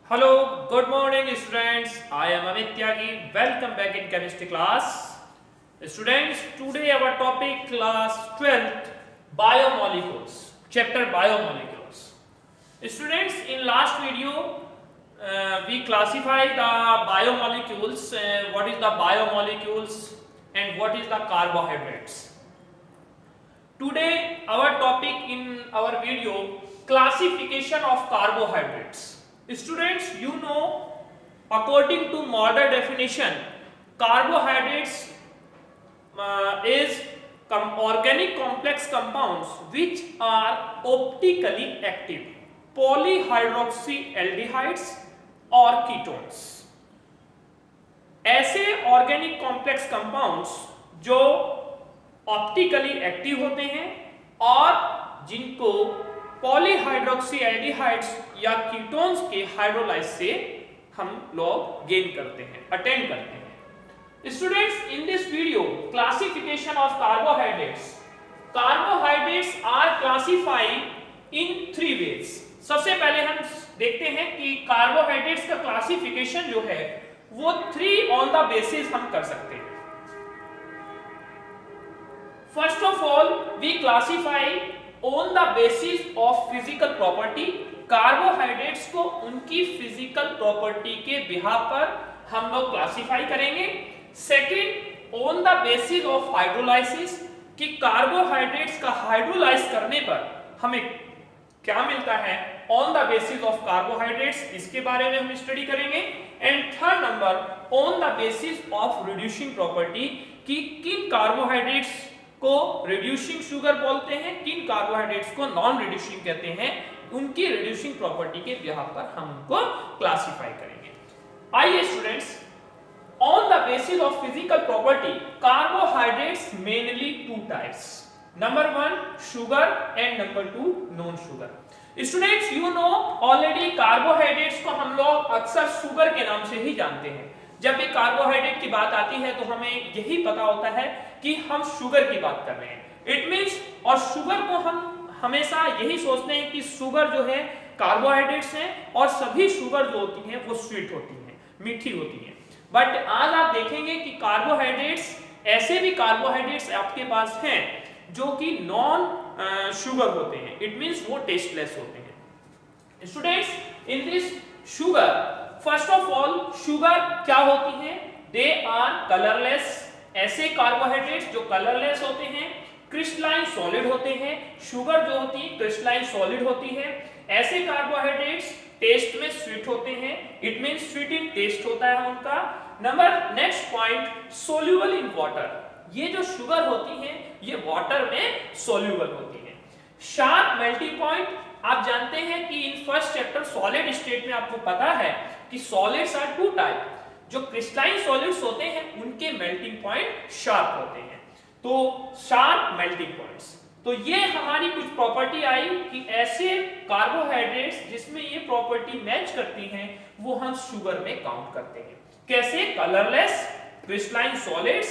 Hello, good morning students. I am Amit Tyagi. Welcome back in chemistry class. Students, today our topic class 12th biomolecules. Chapter biomolecules. Students, in last video we classified the biomolecules. What is the biomolecules and what is the carbohydrates. Today our topic in our video classification of carbohydrates. Students, you know, according to modern definition, carbohydrates is organic complex compounds which are optically active polyhydroxyaldehydes or ketones. ऐसे organic complex compounds जो optically active होते हैं और जिनको पॉलीहाइड्रोक्सीएल्डिहाइड्स या ketones के hydrolyse से हम लोग गेन करते हैं, अटेंड करते हैं. Students, in this video classification of carbohydrates are classified in 3 ways. सबसे पहले हम देखते हैं कि कार्बोहाइड्रेट्स का क्लासिफिकेशन जो है वो 3 ऑन द बेसिस हम कर सकते हैं. First of all we classify on the basis of physical property. Carbohydrates को उनकी फिजिकल प्रॉपर्टी के बिहाफ पर हम लोग क्लासिफाई करेंगे. Second, on the basis of hydrolysis कि कार्बोहाइड्रेट्स का हाइड्रोलाइज करने पर हमें क्या मिलता है on the basis of carbohydrates, इसके बारे में हम स्टडी करेंगे. And third number, on the basis of reducing property कि किन कार्बोहाइड्रेट्स को रिड्यूसिंग शुगर बोलते हैं, किन कार्बोहाइड्रेट्स को नॉन रिड्यूसिंग कहते हैं, उनकी रिड्यूसिंग प्रॉपर्टी के बिहाफ पर हम उनको क्लासिफाई करेंगे. आइए students, on the basis of physical property carbohydrates mainly 2 types. Number 1 sugar and number 2 non sugar. Students, you know already carbohydrates को हम लोग अक्सर शुगर के नाम से ही जानते हैं. जब भी कार्बोहाइड्रेट की बात आती है तो हमें यही पता होता है कि हम शुगर की बात कर रहे हैं. इट मींस, और शुगर को हम हमेशा यही सोचते हैं कि शुगर जो है कार्बोहाइड्रेट्स हैं और सभी शुगर जो होती हैं वो स्वीट होती हैं, मीठी होती हैं. बट आज आप देखेंगे कि कार्बोहाइड्रेट्स, ऐसे भी कार्बोहाइड्रेट्स आपके पास हैं जो कि नॉन शुगर होते हैं. इट मींस वो टेस्टलेस होते हैं. Students, in this sugar, first of all sugar क्या होती है? They are colourless. ऐसे कार्बोहाइड्रेट्स जो कलरलेस होते हैं, क्रिस्टलाइन सॉलिड होते हैं. शुगर जो होती है क्रिस्टलाइन सॉलिड होती है. ऐसे कार्बोहाइड्रेट्स टेस्ट में स्वीट होते हैं. It means sweet in taste होता है उनका. Number next point, soluble in water. ये जो शुगर होती है ये वाटर में सोल्यूबल होती है. शार्प मेल्टिंग पॉइंट, आप जानते हैं कि in first chapter solid state में आपको पता है कि सॉलिड्स आर 2 टाइप. जो क्रिस्टलाइन सॉलिड्स होते हैं उनके मेल्टिंग पॉइंट शार्प होते हैं. तो शार्प मेल्टिंग पॉइंट्स, तो ये हमारी कुछ प्रॉपर्टी आई कि ऐसे कार्बोहाइड्रेट्स जिसमें ये प्रॉपर्टी मैच करती हैं वो हम शुगर में काउंट करते हैं. कैसे? Colourless, crystalline solids,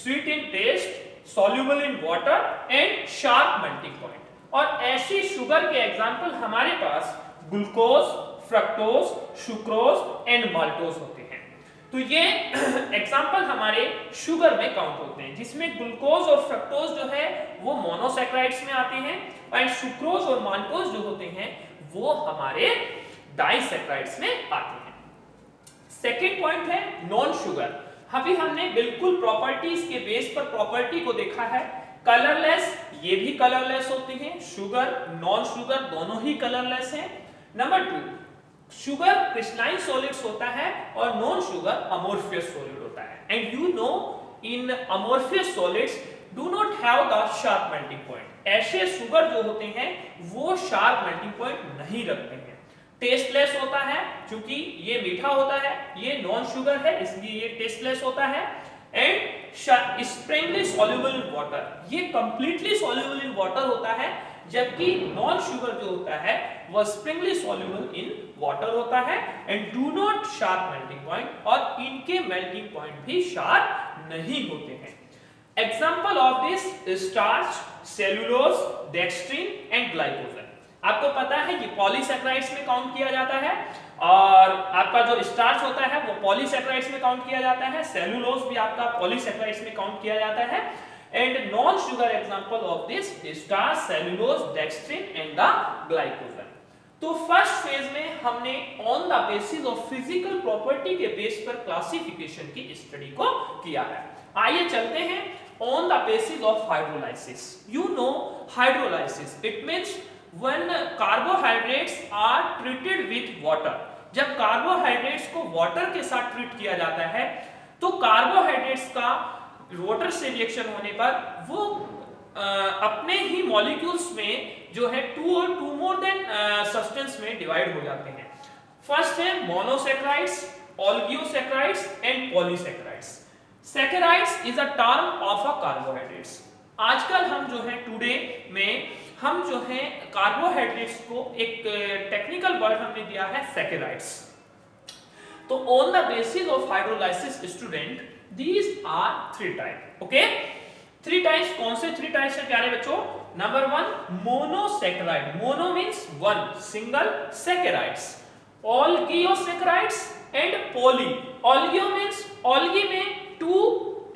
sweet in taste, soluble in water and sharp melting point. और ऐसी शुगर के एग्जांपल हमारे पास glucose, fructose, sucrose and maltose होते हैं. तो ये एग्जांपल हमारे शुगर में काउंट होते हैं, जिसमें ग्लूकोज और फ्रक्टोज जो है वो मोनोसैकेराइड्स में आते हैं एंड सुक्रोज और माल्टोज जो होते हैं वो हमारे डाइसैकेराइड्स में आते हैं. सेकेंड पॉइंट है नॉन शुगर. अभी हमने बिल्कुल प्रॉपर्टीज के बेस पर प्रॉपर्टी को देखा है. कलरलेस, ये भी कलरलेस होते हैं. शुगर, नॉन शुगर दोनों ही कलरलेस हैं. नंबर 2, शुगर क्रिस्टलाइन सॉलिड्स होता है और नॉन शुगर अमोर्फियस सॉलिड होता है. And you know in amorphous solids do not have the sharp melting point. ऐसे शुगर जो होते हैं वो शार्प मेल्टिंग पॉइंट नहीं रखते हैं. टेस्टलेस होता है क्योंकि ये मीठा होता है, ये नॉन शुगर है इसलिए ये टेस्टलेस होता है. And Sprüngli soluble in water, ये कंप्लीटली सॉल्युबल इन वाटर होता है, जबकि नॉन शुगर जो होता है वह स्प्रिंगली सॉल्युबल इन वाटर होता है. And do not sharp melting point, और इनके मेल्टिंग पॉइंट भी शार्प नहीं होते हैं. Example of this starch, cellulose, dextrin and glycogen. आपको पता है ये पॉलीसैकेराइड्स में काउंट किया जाता है, और आपका जो स्टार्च होता है वो पॉलीसैकेराइड्स में काउंट किया जाता है, सेलुलोज भी आपका पॉलीसैकेराइड्स में काउंट किया जाता है। And non sugar example of this starch, cellulose, dextrin and the glycogen. तो फर्स्ट फेज में हमने on the basis of physical property के बेस पर क्लासिफिकेशन की स्टडी को किया है। आइए चलते हैं on the basis of hydrolysis. You know hydrolysis it means when carbohydrates are treated with water। जब कार्बोहाइड्रेट्स को वाटर के साथ ट्रीट किया जाता है तो कार्बोहाइड्रेट्स का वाटर से रिएक्शन होने पर वो अपने ही मॉलिक्यूल्स में जो है टू और टू मोर देन सब्सटेंस में डिवाइड हो जाते हैं। फर्स्ट है monosaccharides, oligosaccharides and polysaccharides. Saccharides is a term of a carbohydrates. आजकल हम जो है टुडे में हम जो है कार्बोहाइड्रेट्स को एक टेक्निकल वर्ड हमने दिया है सैकेराइड्स। तो on the basis of hydrolysis student these are three type. Okay, three types. कौन से थ्री टाइप्स है प्यारे बच्चों? Number one monosaccharide, mono means one, single, saccharides, oligosaccharides and poly. Oligo means ओलिगी में टू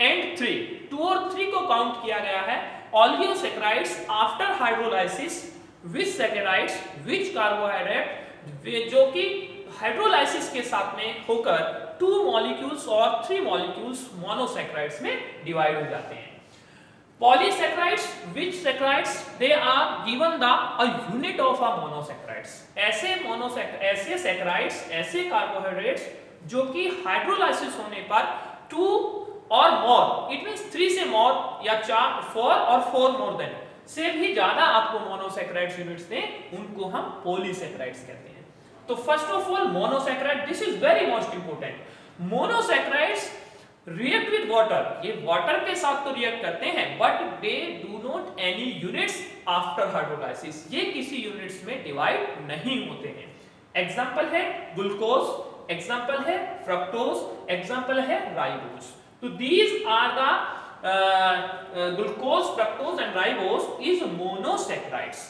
एंड थ्री, टू और three को count किया गया है। Oligosaccharides after hydrolysis with saccharides which carbohydrate जो कि हाइड्रोलाइसिस के साथ में होकर टू मॉलिक्यूल्स और थ्री मॉलिक्यूल्स मोनोसैकेराइड्स में डिवाइड हो जाते हैं। Polysaccharides which saccharides they are given the a unit of a monosaccharides। ऐसे सैकेराइड्स, ऐसे कार्बोहाइड्रेट्स जो कि हाइड्रोलाइसिस होने पर टू और मोर, इट मींस 3 से मोर या 4, 4 और 4 मोर देन से भी ज्यादा आपको मोनोसैकेराइड्स यूनिट्स दें, उनको हम पॉलीसैकेराइड्स कहते हैं। तो first of all monosaccharide, this is very most important. Monosaccharides react with water, ये वाटर के साथ तो रिएक्ट करते हैं but they do not any units after hydrolysis, ये किसी यूनिट्स में डिवाइड नहीं होते हैं। एग्जांपल है ग्लूकोज, एग्जांपल है फ्रक्टोज, एग्जांपल है ribose. So these are the glucose, fructose and ribose is monosaccharides।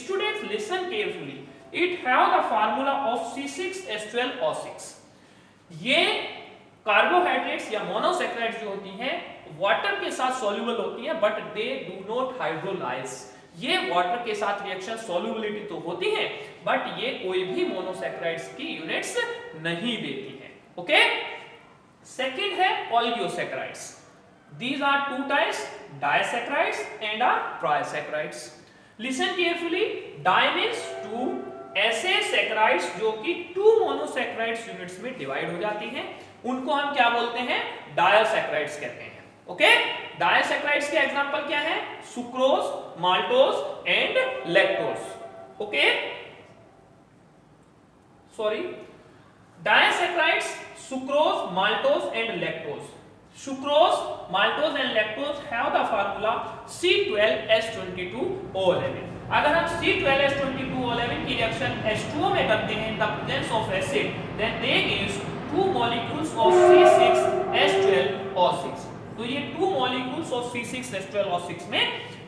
Students listen carefully. It have the formula of C6H12O6। ये कार्बोहाइड्रेट्स या मोनोसैकेराइड्स जो होती हैं वाटर के साथ सॉल्युबल होती हैं but they do not hydrolyse. ये वाटर के साथ रिएक्शन सॉल्युबिलिटी तो होती है बट ये कोई भी मोनोसैकेराइड्स की यूनिट्स नहीं देती है। ओके, सेकंड है oligosaccharides. These are two types, disaccharides and trisaccharides। Listen carefully, di means two, ऐसे सैकेराइड्स जो कि टू मोनोसैकेराइड्स यूनिट्स में डिवाइड हो जाती हैं उनको हम क्या बोलते हैं? डायोसैकेराइड्स कहते हैं। ओके, डायोसैकेराइड्स के एग्जांपल क्या है? Sucrose, maltose and lactose. Okay, sorry, disaccharides sucrose, maltose and lactose। Sucrose, maltose and lactose have the formula C12H22O11। अगर हम C12H22O11 की रिएक्शन H2O में करते हैं in the presence of acid, then they gives two molecules of C6H12O6। तो ये two molecules of C6H12O6 में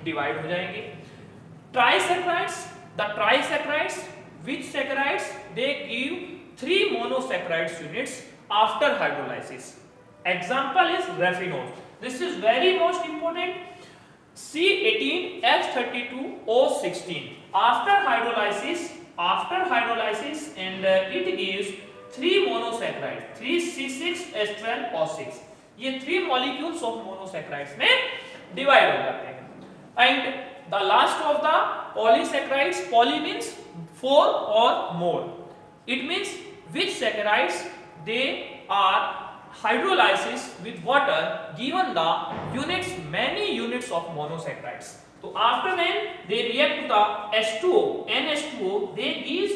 divide हो जाएंगे। Trisaccharides, the trisaccharides which saccharides they give 3 monosaccharides units after hydrolysis। Example is raffinose। This is very most important। C18H32O16 after hydrolysis and it gives 3 monosaccharides, 3 C6H12O6। ये 3 molecules of monosaccharides में divide हो जाते हैं। And the last of the polysaccharides, poly means 4 or more। It means which saccharides they are hydrolysis with water given the units, many units of monosaccharides। So after then they react to the H2O, NH2O, they gives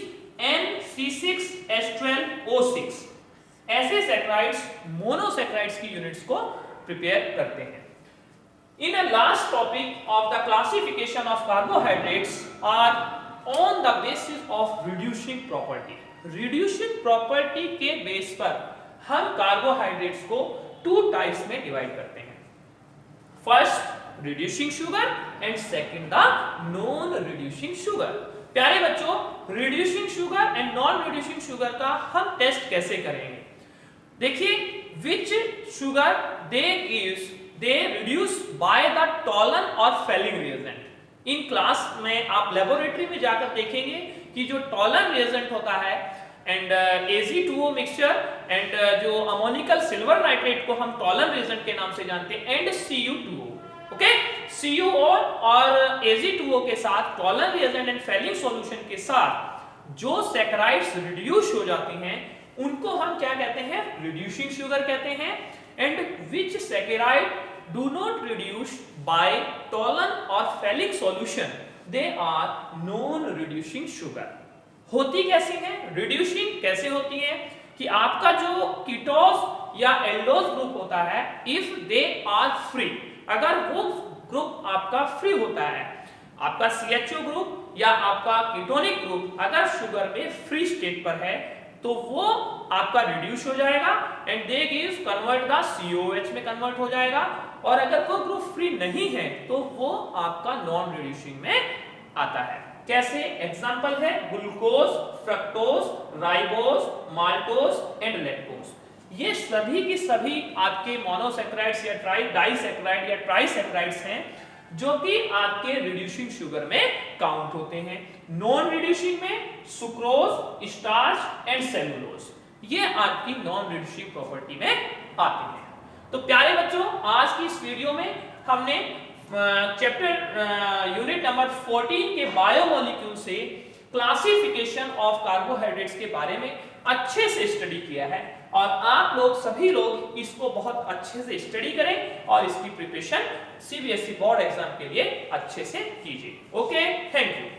NC6H12O6। ऐसे सैकेराइड्स monosaccharides की units को prepare करते हैं। In a last topic of the classification of carbohydrates are on the basis of reducing property। Reducing property के base पर हम carbohydrates को two types में डिवाइड करते हैं। First reducing sugar and second the non reducing sugar. प्यारे बच्चों, reducing sugar and non reducing sugar का हम टेस्ट कैसे करेंगे? देखिए, which sugar they reduce by the Tollen और फेलिंग रिएजेंट। इन क्लास में आप लेबोरेटरी में जाकर देखेंगे कि जो टॉलन रिएजेंट होता है एंड Ag2O मिक्सचर एंड जो अमोनिकल सिल्वर नाइट्रेट को हम टॉलन रिएजेंट के नाम से जानते हैं एंड Cu2O, ओके, CuO और Ag2O के साथ Tollen reagent and Fehling solution के साथ जो सैकराइड्स रिड्यूस हो जाती हैं उनको हम क्या कहते हैं? रिड्यूसिंग शुगर कहते हैं। And which saccharide do not reduce by Tollen और Fehling solution, they are non reducing sugar. होती कैसी है? रिड्यूसिंग कैसे होती है कि आपका जो कीटोस या एल्डोज ग्रुप होता है, इफ दे आर फ्री, अगर वो ग्रुप आपका फ्री होता है, आपका CHO ग्रुप या आपका कीटोनिक ग्रुप अगर शुगर में फ्री स्टेट पर है तो वो आपका रिड्यूस हो जाएगा and they gives convert the COH में कन्वर्ट हो जाएगा। और अगर वो ग्रुप फ्री नहीं है तो वो आपका नॉन रिड्यूसिंग में आता है। कैसे? एग्जांपल है glucose, fructose, ribose, maltose and lactose. ये सभी की सभी आपके मोनोसैकराइड्स या डाइसैकराइड या ट्राइसैकराइड्स हैं जो कि आपके रिड्यूसिंग शुगर में काउंट होते हैं। नॉन रिड्यूसिंग में सुक्रोज, स्टार्च एंड सेलुलोज, ये आपकी नॉन रिड्यूसिंग प्रॉपर्टी में आते हैं। तो प्यारे बच्चों, आज की इस वीडियो में हमने चैप्टर यूनिट नंबर 14 के बायोमोलिक्यूल से क्लासिफिकेशन ऑफ कार्बोहाइड्रेट्स के बारे में अच्छे से स्टडी किया है और आप लोग सभी लोग इसको बहुत अच्छे से स्टडी करें और इसकी प्रिपरेशन CBSE बोर्ड एग्जाम के लिए अच्छे से कीजिए। Okay, thank you.